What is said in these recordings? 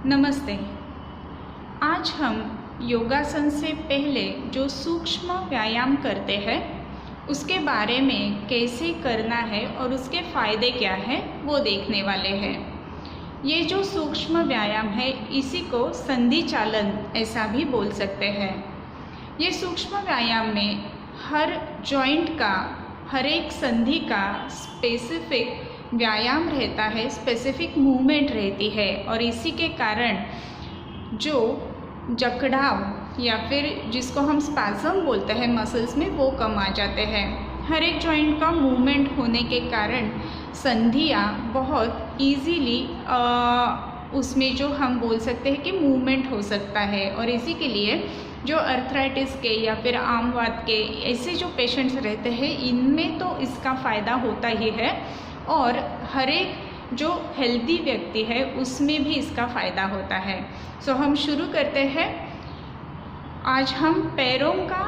नमस्ते। आज हम योगासन से पहले जो सूक्ष्म व्यायाम करते हैं उसके बारे में कैसे करना है और उसके फ़ायदे क्या हैं वो देखने वाले हैं। ये जो सूक्ष्म व्यायाम है इसी को संधि चालन ऐसा भी बोल सकते हैं। ये सूक्ष्म व्यायाम में हर जॉइंट का, हर एक संधि का स्पेसिफिक व्यायाम रहता है, स्पेसिफिक मूवमेंट रहती है और इसी के कारण जो जकड़ाव या फिर जिसको हम स्पैज़म बोलते हैं मसल्स में, वो कम आ जाते हैं। हर एक जॉइंट का मूवमेंट होने के कारण संधियाँ बहुत इजीली उसमें जो हम बोल सकते हैं कि मूवमेंट हो सकता है। और इसी के लिए जो अर्थराइटिस के या फिर आमवात के ऐसे जो पेशेंट्स रहते हैं इनमें तो इसका फ़ायदा होता ही है और हर एक जो हेल्दी व्यक्ति है उसमें भी इसका फ़ायदा होता है। सो हम शुरू करते हैं। आज हम पैरों का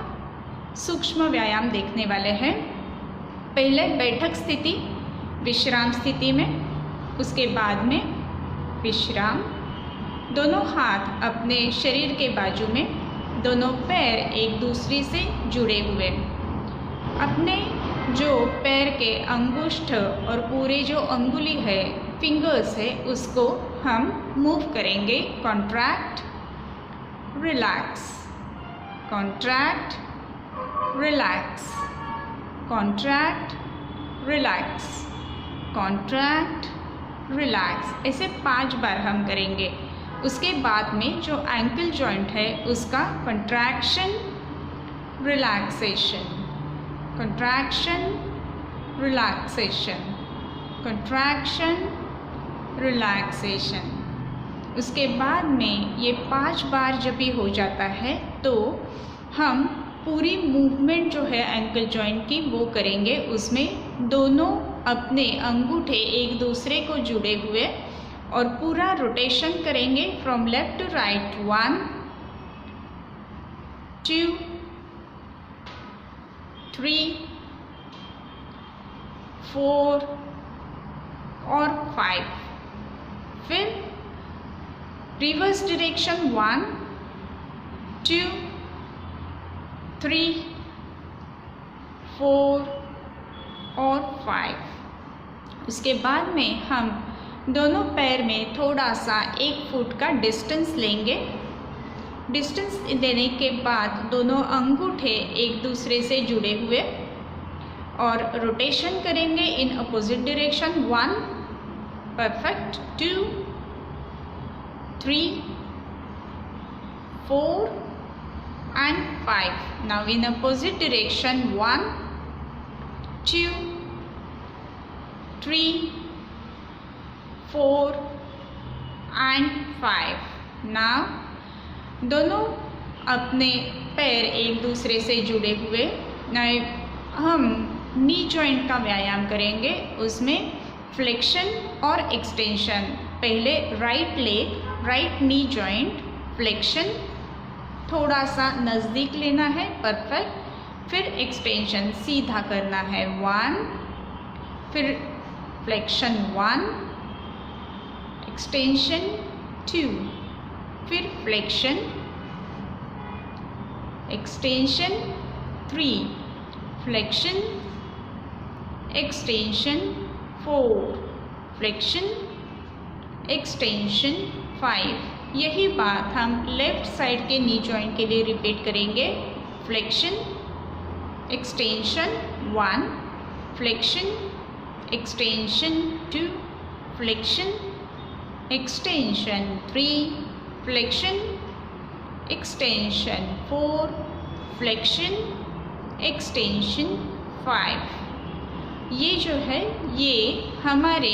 सूक्ष्म व्यायाम देखने वाले हैं। पहले बैठक स्थिति, विश्राम स्थिति में, उसके बाद में विश्राम, दोनों हाथ अपने शरीर के बाजू में, दोनों पैर एक दूसरे से जुड़े हुए। अपने जो पैर के अंगुष्ठ और पूरे जो अंगुली है, फिंगर्स है, उसको हम मूव करेंगे। Contract, relax, contract, relax, contract, relax, contract, relax. ऐसे 5 बार हम करेंगे। उसके बाद में जो एंकल जॉइंट है उसका contraction, relaxation, contraction, relaxation, contraction, relaxation। उसके बाद में ये 5 बार जब भी हो जाता है तो हम पूरी मूवमेंट जो है एंकल जॉइंट की वो करेंगे। उसमें दोनों अपने अंगूठे एक दूसरे को जुड़े हुए और पूरा रोटेशन करेंगे फ्रॉम लेफ्ट टू राइट। 1 2 3 4 और 5। फिर रिवर्स डायरेक्शन 1 2 3 4 और 5। उसके बाद में हम दोनों पैर में थोड़ा सा 1 फुट का डिस्टेंस लेंगे। डिस्टेंस देने के बाद दोनों अंगूठे एक दूसरे से जुड़े हुए और रोटेशन करेंगे in opposite direction. 1 perfect, 2 3 4 and 5। Now in opposite direction 1 2 3 4 and 5। Now दोनों अपने पैर एक दूसरे से जुड़े हुए। हम नी जॉइंट का व्यायाम करेंगे। उसमें फ्लेक्शन और एक्सटेंशन। पहले right leg, right knee joint, flexion थोड़ा सा नज़दीक लेना है, परफेक्ट। फिर एक्सटेंशन सीधा करना है 1, फिर फ्लेक्शन 1, एक्सटेंशन 2, फिर flexion, extension 3, flexion, extension 4, flexion, extension 5। यही बात हम लेफ्ट साइड के नी जॉइंट के लिए रिपीट करेंगे। Flexion, extension 1, flexion, extension 2, flexion, extension 3, flexion, extension 4, flexion, extension 5। ये जो है ये हमारे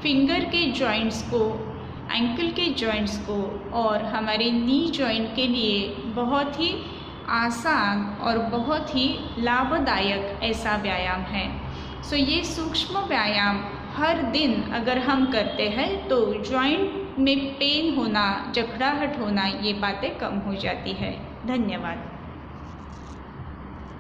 फिंगर के जॉइंट्स को, एंकल के जॉइंट्स को और हमारे नी जॉइंट के लिए बहुत ही आसान और बहुत ही लाभदायक ऐसा व्यायाम है। सो ये सूक्ष्म व्यायाम हर दिन अगर हम करते हैं तो जॉइंट में पेन होना, जकड़ाहट होना, ये बातें कम हो जाती है। धन्यवाद।